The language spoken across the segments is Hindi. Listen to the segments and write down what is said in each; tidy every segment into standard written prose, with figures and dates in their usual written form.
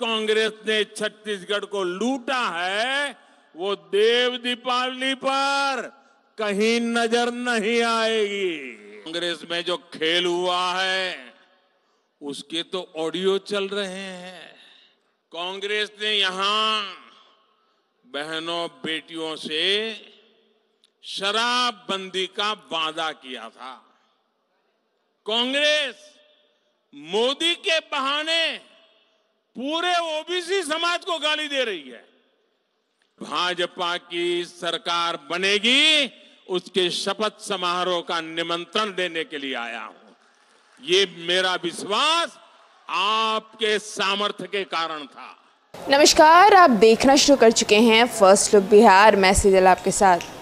कांग्रेस ने छत्तीसगढ़ को लूटा है वो देव दीपावली पर कहीं नजर नहीं आएगी। कांग्रेस में जो खेल हुआ है उसके तो ऑडियो चल रहे हैं। कांग्रेस ने यहां बहनों बेटियों से शराबबंदी का वादा किया था। कांग्रेस मोदी के बहाने पूरे ओबीसी समाज को गाली दे रही है। भाजपा की सरकार बनेगी उसके शपथ समारोह का निमंत्रण देने के लिए आया हूं। ये मेरा विश्वास आपके सामर्थ्य के कारण था। नमस्कार, आप देखना शुरू कर चुके हैं फर्स्ट लुक बिहार। मैं सेजल आपके साथ।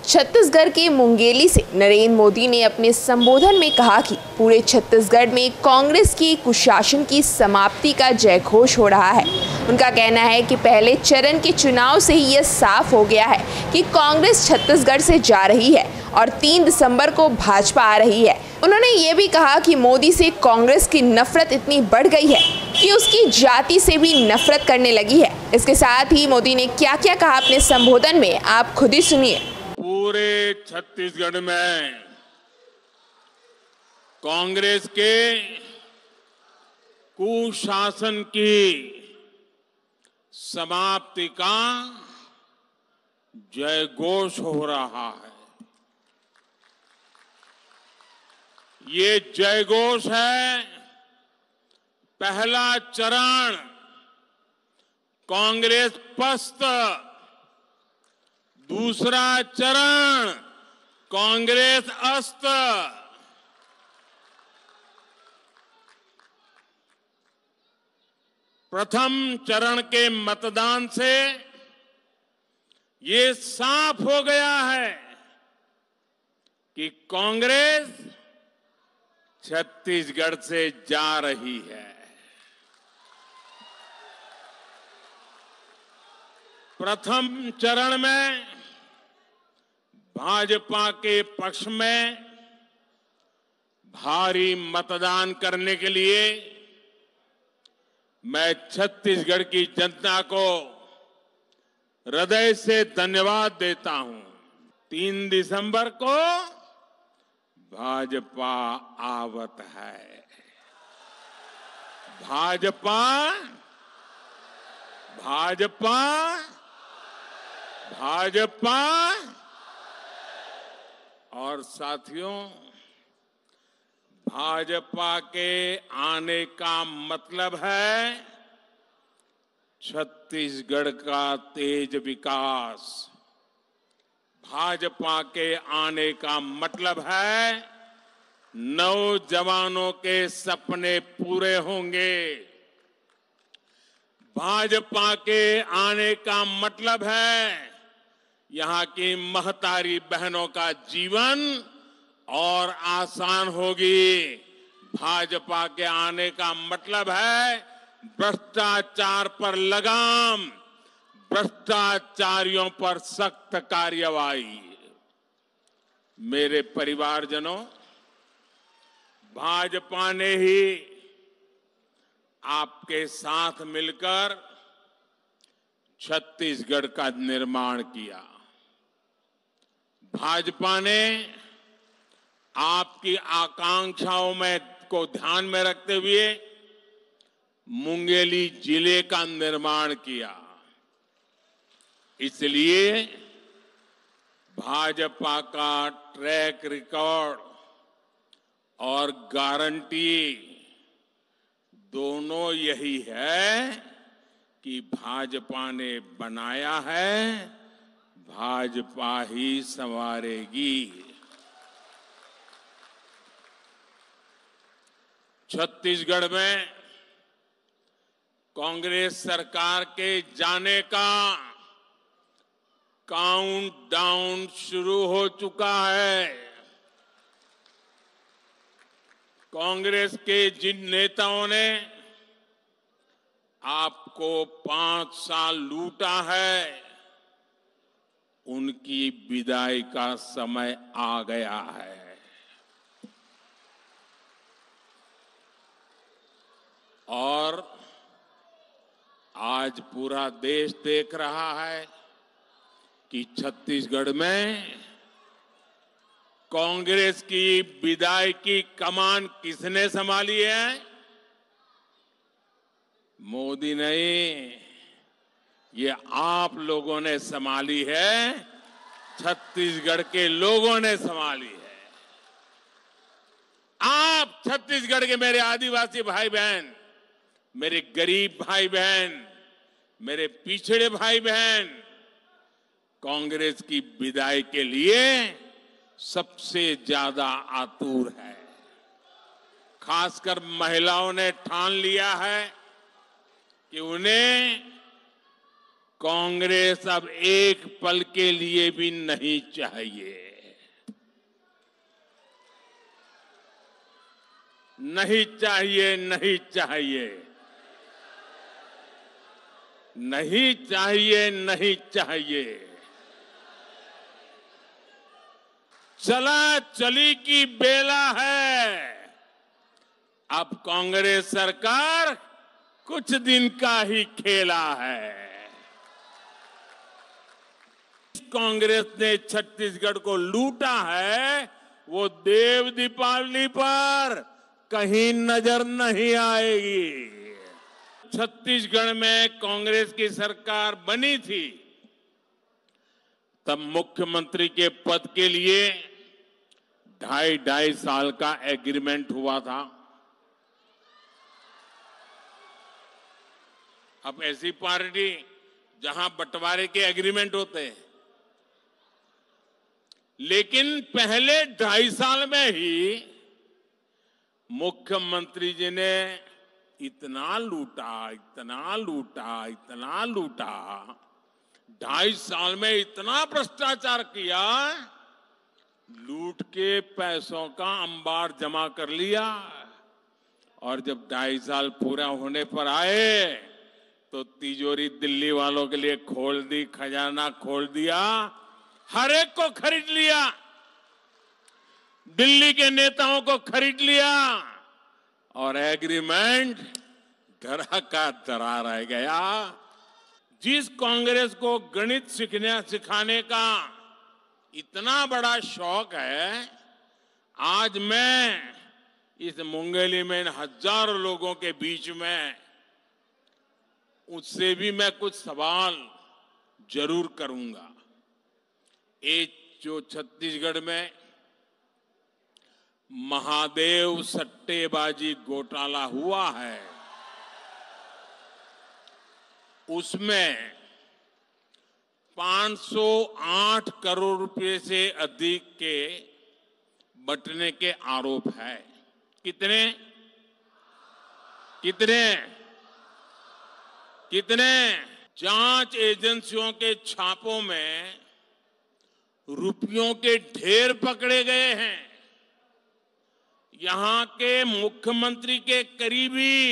छत्तीसगढ़ के मुंगेली से नरेंद्र मोदी ने अपने संबोधन में कहा कि पूरे छत्तीसगढ़ में कांग्रेस की कुशासन की समाप्ति का जयघोष हो रहा है। उनका कहना है कि पहले चरण के चुनाव से ही यह साफ हो गया है कि कांग्रेस छत्तीसगढ़ से जा रही है और 3 दिसंबर को भाजपा आ रही है। उन्होंने ये भी कहा कि मोदी से कांग्रेस की नफरत इतनी बढ़ गई है कि उसकी जाति से भी नफरत करने लगी है। इसके साथ ही मोदी ने क्या क्या कहा अपने संबोधन में, आप खुद ही सुनिए। पूरे छत्तीसगढ़ में कांग्रेस के कुशासन की समाप्ति का जयघोष हो रहा है। ये जयघोष है पहला चरण कांग्रेस पस्त, दूसरा चरण कांग्रेस अस्त। प्रथम चरण के मतदान से ये साफ हो गया है कि कांग्रेस छत्तीसगढ़ से जा रही है। प्रथम चरण में भाजपा के पक्ष में भारी मतदान करने के लिए मैं छत्तीसगढ़ की जनता को हृदय से धन्यवाद देता हूं। 3 दिसंबर को भाजपा आवत है। भाजपा भाजपा भाजपा। और साथियों, भाजपा के आने का मतलब है छत्तीसगढ़ का तेज विकास। भाजपा के आने का मतलब है नौजवानों के सपने पूरे होंगे। भाजपा के आने का मतलब है यहां की महतारी बहनों का जीवन और आसान होगी। भाजपा के आने का मतलब है भ्रष्टाचार पर लगाम, भ्रष्टाचारियों पर सख्त कार्रवाई। मेरे परिवारजनों, भाजपा ने ही आपके साथ मिलकर छत्तीसगढ़ का निर्माण किया। भाजपा ने आपकी आकांक्षाओं में को ध्यान में रखते हुए मुंगेली जिले का निर्माण किया। इसलिए भाजपा का ट्रैक रिकॉर्ड और गारंटी दोनों यही है कि भाजपा ने बनाया है, भाजपा ही संवारेगी। छत्तीसगढ़ में कांग्रेस सरकार के जाने का काउंटडाउन शुरू हो चुका है। कांग्रेस के जिन नेताओं ने आपको 5 साल लूटा है, उनकी विदाई का समय आ गया है। और आज पूरा देश देख रहा है कि छत्तीसगढ़ में कांग्रेस की विदाई की कमान किसने संभाली है? मोदी नहीं, ये आप लोगों ने संभाली है, छत्तीसगढ़ के लोगों ने संभाली है। आप छत्तीसगढ़ के मेरे आदिवासी भाई बहन, मेरे गरीब भाई बहन, मेरे पिछड़े भाई बहन, कांग्रेस की विदाई के लिए सबसे ज्यादा आतुर है। खासकर महिलाओं ने ठान लिया है कि उन्हें कांग्रेस अब एक पल के लिए भी नहीं चाहिए। नहीं चाहिए, नहीं चाहिए, नहीं चाहिए, नहीं चाहिए। चला चली की बेला है। अब कांग्रेस सरकार कुछ दिन का ही खेला है। कांग्रेस ने छत्तीसगढ़ को लूटा है, वो देव दीपावली पर कहीं नजर नहीं आएगी। छत्तीसगढ़ में कांग्रेस की सरकार बनी थी, तब मुख्यमंत्री के पद के लिए 2.5 साल का एग्रीमेंट हुआ था। अब ऐसी पार्टी जहां बंटवारे के एग्रीमेंट होते हैं, लेकिन पहले 2.5 साल में ही मुख्यमंत्री जी ने इतना लूटा, इतना लूटा, इतना लूटा, 2.5 साल में इतना भ्रष्टाचार किया, लूट के पैसों का अंबार जमा कर लिया। और जब 2.5 साल पूरा होने पर आए तो तिजोरी दिल्ली वालों के लिए खोल दी, खजाना खोल दिया, हर एक को खरीद लिया, दिल्ली के नेताओं को खरीद लिया और एग्रीमेंट धरा का धरा रह गया। जिस कांग्रेस को गणित सिखाने का इतना बड़ा शौक है, आज मैं इस मुंगेली में हजारों लोगों के बीच में उससे भी मैं कुछ सवाल जरूर करूंगा। एक जो छत्तीसगढ़ में महादेव सट्टेबाजी घोटाला हुआ है, उसमें 508 करोड़ रुपए से अधिक के बंटने के आरोप है। कितने कितने कितने? जांच एजेंसियों के छापों में रुपयों के ढेर पकड़े गए हैं। यहां के मुख्यमंत्री के करीबी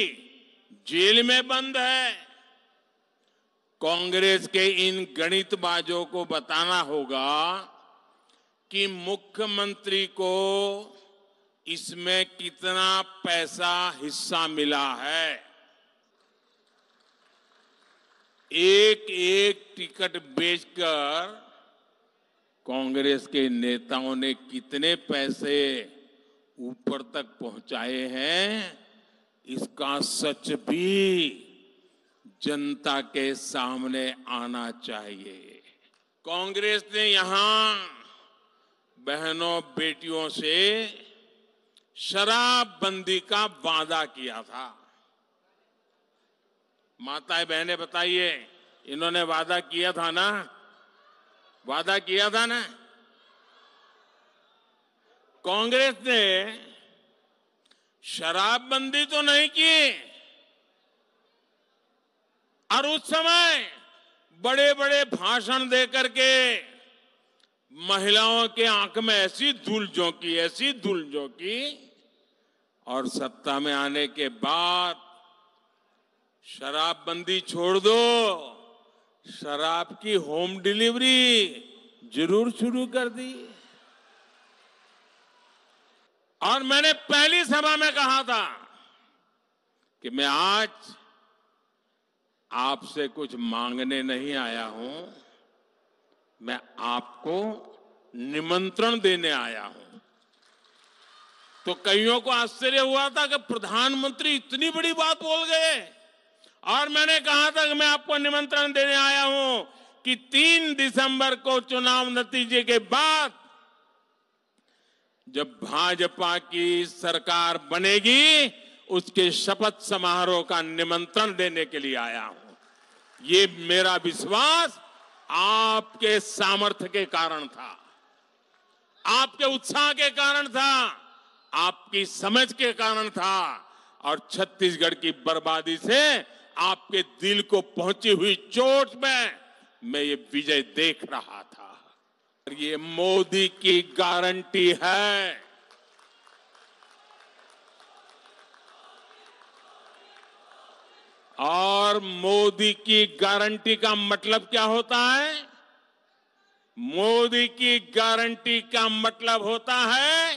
जेल में बंद है। कांग्रेस के इन गणितबाजों को बताना होगा कि मुख्यमंत्री को इसमें कितना पैसा हिस्सा मिला है। एक एक टिकट बेचकर कांग्रेस के नेताओं ने कितने पैसे ऊपर तक पहुंचाए हैं, इसका सच भी जनता के सामने आना चाहिए। कांग्रेस ने यहां बहनों बेटियों से शराबबंदी का वादा किया था। माताएं बहनें बताइए, इन्होंने वादा किया था ना? वादा किया था ना? कांग्रेस ने शराबबंदी तो नहीं की, और उस समय बड़े बड़े भाषण देकर के महिलाओं के आंख में ऐसी धूल झोंकी, ऐसी धूल झोंकी, और सत्ता में आने के बाद शराबबंदी छोड़ दो, शराब की होम डिलीवरी जरूर शुरू कर दी। और मैंने पहली सभा में कहा था कि मैं आज आपसे कुछ मांगने नहीं आया हूं, मैं आपको निमंत्रण देने आया हूं। तो कईयों को आश्चर्य हुआ था कि प्रधानमंत्री इतनी बड़ी बात बोल गए, और मैंने कहा था कि मैं आपको निमंत्रण देने आया हूं कि 3 दिसंबर को चुनाव नतीजे के बाद जब भाजपा की सरकार बनेगी, उसके शपथ समारोह का निमंत्रण देने के लिए आया हूं। ये मेरा विश्वास आपके सामर्थ्य के कारण था, आपके उत्साह के कारण था, आपकी समझ के कारण था, और छत्तीसगढ़ की बर्बादी से आपके दिल को पहुंची हुई चोट में मैं ये विजय देख रहा था। ये मोदी की गारंटी है। और मोदी की गारंटी का मतलब क्या होता है? मोदी की गारंटी का मतलब होता है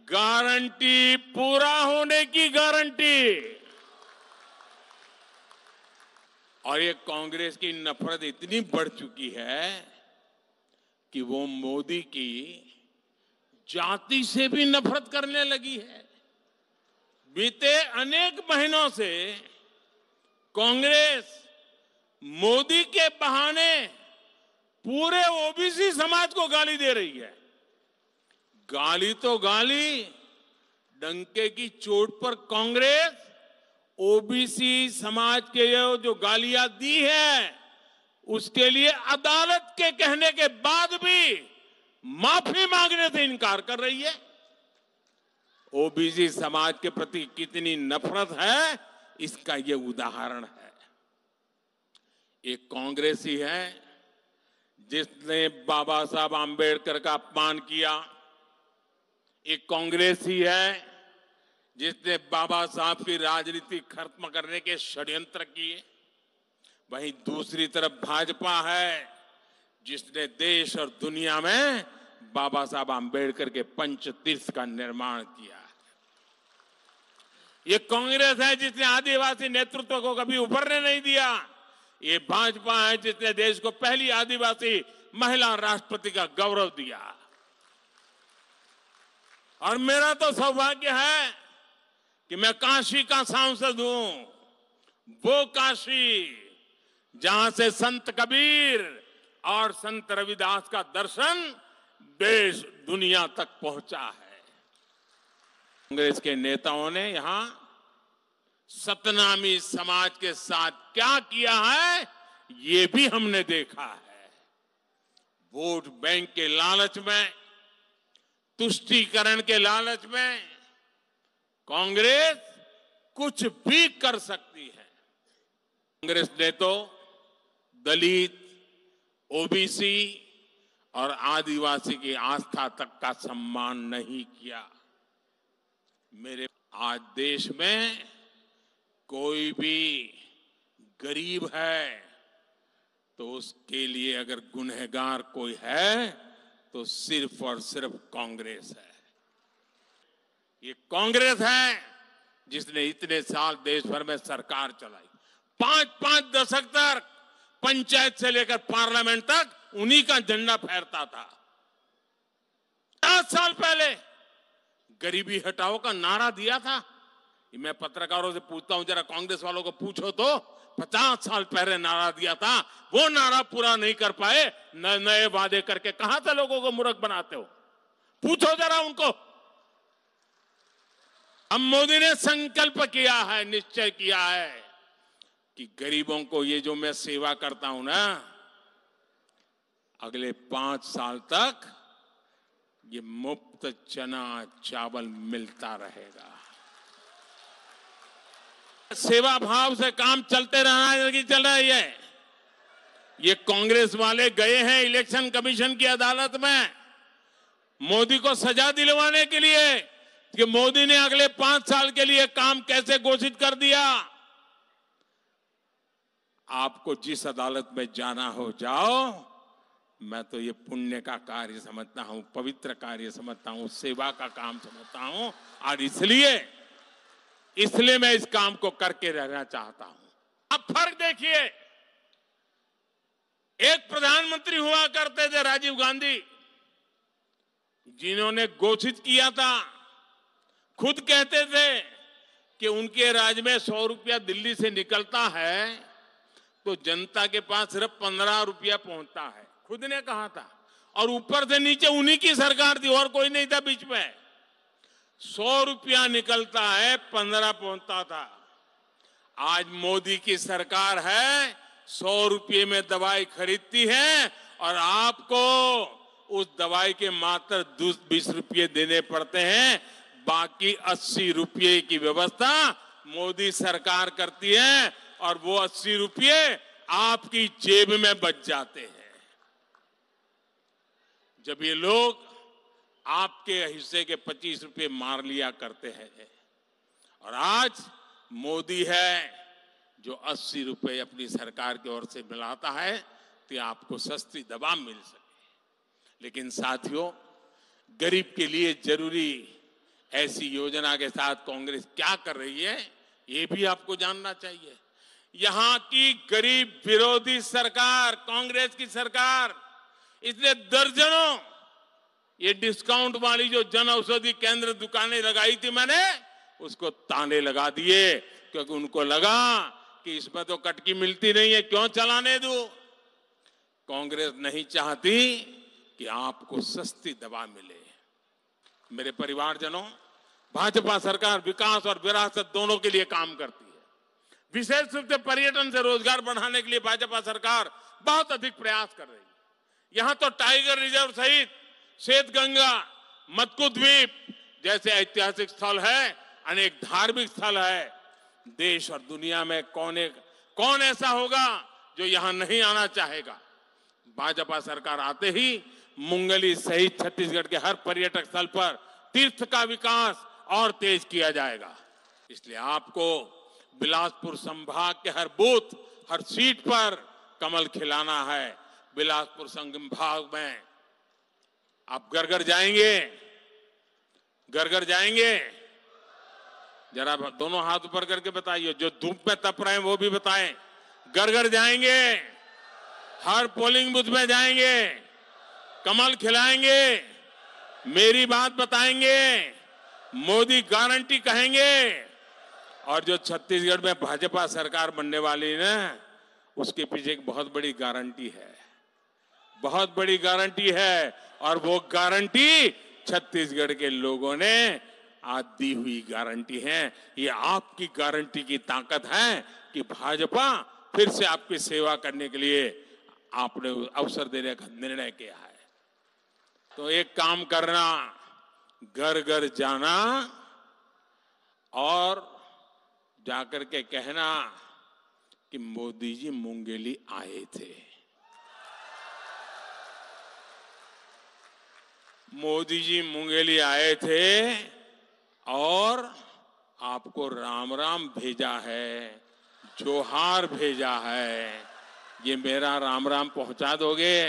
गारंटी पूरा होने की गारंटी। और ये कांग्रेस की नफरत इतनी बढ़ चुकी है कि वो मोदी की जाति से भी नफरत करने लगी है। बीते अनेक महीनों से कांग्रेस मोदी के बहाने पूरे ओबीसी समाज को गाली दे रही है। गाली तो गाली, डंके की चोट पर कांग्रेस ओबीसी समाज के जो गालियां दी है, उसके लिए अदालत के कहने के बाद भी माफी मांगने से इनकार कर रही है। ओबीसी समाज के प्रति कितनी नफरत है, इसका ये उदाहरण है। एक कांग्रेस ही है जिसने बाबा साहब आंबेडकर का अपमान किया। एक कांग्रेस ही है जिसने बाबा साहब की राजनीति खत्म करने के षड्यंत्र किए। वहीं दूसरी तरफ भाजपा है जिसने देश और दुनिया में बाबा साहब आंबेडकर के पंचतीर्थ का निर्माण किया। ये कांग्रेस है जिसने आदिवासी नेतृत्व को कभी उभरने नहीं दिया। ये भाजपा है जिसने देश को पहली आदिवासी महिला राष्ट्रपति का गौरव दिया। और मेरा तो सौभाग्य है कि मैं काशी का सांसद हूं, वो काशी जहां से संत कबीर और संत रविदास का दर्शन देश दुनिया तक पहुंचा है। कांग्रेस के नेताओं ने यहां सतनामी समाज के साथ क्या किया है, ये भी हमने देखा है। वोट बैंक के लालच में, तुष्टीकरण के लालच में कांग्रेस कुछ भी कर सकती है। कांग्रेस ने तो दलित, ओबीसी और आदिवासी की आस्था तक का सम्मान नहीं किया। मेरे आज देश में कोई भी गरीब है तो उसके लिए अगर गुनहगार कोई है तो सिर्फ और सिर्फ कांग्रेस है। ये कांग्रेस है जिसने इतने साल देश भर में सरकार चलाई। 5-5 दशक तक पंचायत से लेकर पार्लियामेंट तक उन्हीं का झंडा फहरता था। 5 साल पहले गरीबी हटाओ का नारा दिया था। मैं पत्रकारों से पूछता हूं, जरा कांग्रेस वालों को पूछो तो 50 साल पहले नारा दिया था, वो नारा पूरा नहीं कर पाए, नए वादे करके कहां से लोगों को मूर्ख बनाते हो? पूछो जरा उनको। अब मोदी ने संकल्प किया है, निश्चय किया है कि गरीबों को ये जो मैं सेवा करता हूं ना, अगले 5 साल तक ये मुफ्त चना चावल मिलता रहेगा। सेवा भाव से काम चलते रहना की चल रही है। ये कांग्रेस वाले गए हैं इलेक्शन कमीशन की अदालत में मोदी को सजा दिलवाने के लिए कि मोदी ने अगले 5 साल के लिए काम कैसे घोषित कर दिया। आपको जिस अदालत में जाना हो जाओ, मैं तो ये पुण्य का कार्य समझता हूं, पवित्र कार्य समझता हूं, सेवा का काम समझता हूं, और इसलिए मैं इस काम को करके रहना चाहता हूं। आप आप फर्क देखिए, एक प्रधानमंत्री हुआ करते थे राजीव गांधी, जिन्होंने घोषित किया था, खुद कहते थे कि उनके राज्य में 100 रुपया दिल्ली से निकलता है तो जनता के पास सिर्फ 15 रुपया पहुंचता है, खुद ने कहा था। और ऊपर से नीचे उन्हीं की सरकार थी और कोई नहीं था बीच में। 100 रुपया निकलता है, 15 पहुंचता था। आज मोदी की सरकार है, 100 रुपये में दवाई खरीदती है और आपको उस दवाई के मात्र 20 रुपये देने पड़ते हैं। बाकी 80 रुपये की व्यवस्था मोदी सरकार करती है और वो 80 रुपये आपकी जेब में बच जाते हैं। जब ये लोग आपके हिस्से के 25 रुपये मार लिया करते हैं और आज मोदी है जो 80 रुपये अपनी सरकार की ओर से मिलाता है कि आपको सस्ती दवा मिल सके। लेकिन साथियों, गरीब के लिए जरूरी ऐसी योजना के साथ कांग्रेस क्या कर रही है, ये भी आपको जानना चाहिए। यहां की गरीब विरोधी सरकार, कांग्रेस की सरकार, इसने दर्जनों ये डिस्काउंट वाली जो जन औषधि केंद्र दुकानें लगाई थी, मैंने उसको ताने लगा दिए, क्योंकि उनको लगा कि इसमें तो कटकी मिलती नहीं है, क्यों चलाने दूं। कांग्रेस नहीं चाहती कि आपको सस्ती दवा मिले। मेरे परिवारजनों, भाजपा सरकार विकास और विरासत दोनों के लिए काम करती है। विशेष रूप से पर्यटन से रोजगार बढ़ाने के लिए भाजपा सरकार बहुत अधिक प्रयास कर रही है। यहां तो टाइगर रिजर्व सहित श्वेतगंगा, मत्कु द्वीप जैसे ऐतिहासिक स्थल है, अनेक धार्मिक स्थल है। देश और दुनिया में कौन ऐसा होगा जो यहां नहीं आना चाहेगा। भाजपा सरकार आते ही मुंगेली सहित छत्तीसगढ़ के हर पर्यटक स्थल पर तीर्थ का विकास और तेज किया जाएगा। इसलिए आपको बिलासपुर संभाग के हर बूथ, हर सीट पर कमल खिलाना है। बिलासपुर संभाग में आप घर जाएंगे, घर जाएंगे, जरा दोनों हाथ ऊपर करके बताइए। जो धूप में तप रहे हैं वो भी बताएं। घर जाएंगे, हर पोलिंग बूथ में जाएंगे, कमल खिलाएंगे, मेरी बात बताएंगे, मोदी गारंटी कहेंगे। और जो छत्तीसगढ़ में भाजपा सरकार बनने वाली है ना, उसके पीछे एक बहुत बड़ी गारंटी है, बहुत बड़ी गारंटी है। और वो गारंटी छत्तीसगढ़ के लोगों ने आज दी हुई गारंटी है। ये आपकी गारंटी की ताकत है कि भाजपा फिर से आपकी सेवा करने के लिए आपने अवसर देने का निर्णय किया है। तो एक काम करना, घर जाना और जाकर के कहना कि मोदी जी मुंगेली आए थे, मोदी जी मुंगेली आए थे और आपको राम राम भेजा है, जोहार भेजा है। ये मेरा राम राम पहुंचा दोगे?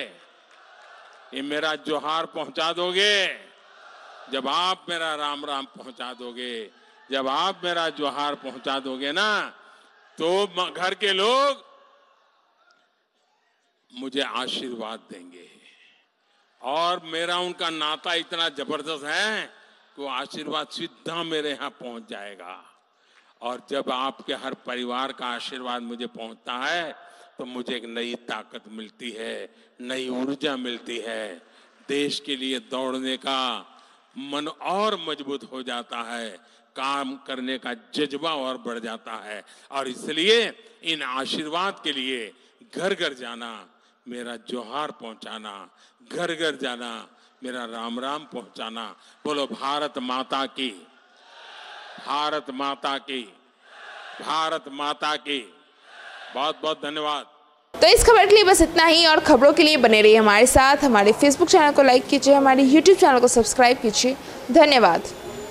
ये मेरा जोहार पहुंचा दोगे? जब आप मेरा राम राम पहुंचा दोगे, जब आप मेरा जोहार पहुंचा दोगे ना, तो घर के लोग मुझे आशीर्वाद देंगे। और मेरा उनका नाता इतना जबरदस्त है कि वो आशीर्वाद सीधा मेरे यहाँ पहुंच जाएगा। और जब आपके हर परिवार का आशीर्वाद मुझे पहुंचता है तो मुझे एक नई ताकत मिलती है, नई ऊर्जा मिलती है। देश के लिए दौड़ने का मन और मजबूत हो जाता है, काम करने का जज्बा और बढ़ जाता है। और इसलिए इन आशीर्वाद के लिए घर जाना, मेरा जोहार पहुंचाना, घर जाना, मेरा राम राम पहुंचाना। बोलो भारत माता की, भारत माता की, भारत माता की। बहुत बहुत धन्यवाद। तो इस खबर के लिए बस इतना ही, और खबरों के लिए बने रहिए हमारे साथ। हमारे फेसबुक चैनल को लाइक कीजिए, हमारे यूट्यूब चैनल को सब्सक्राइब कीजिए। धन्यवाद।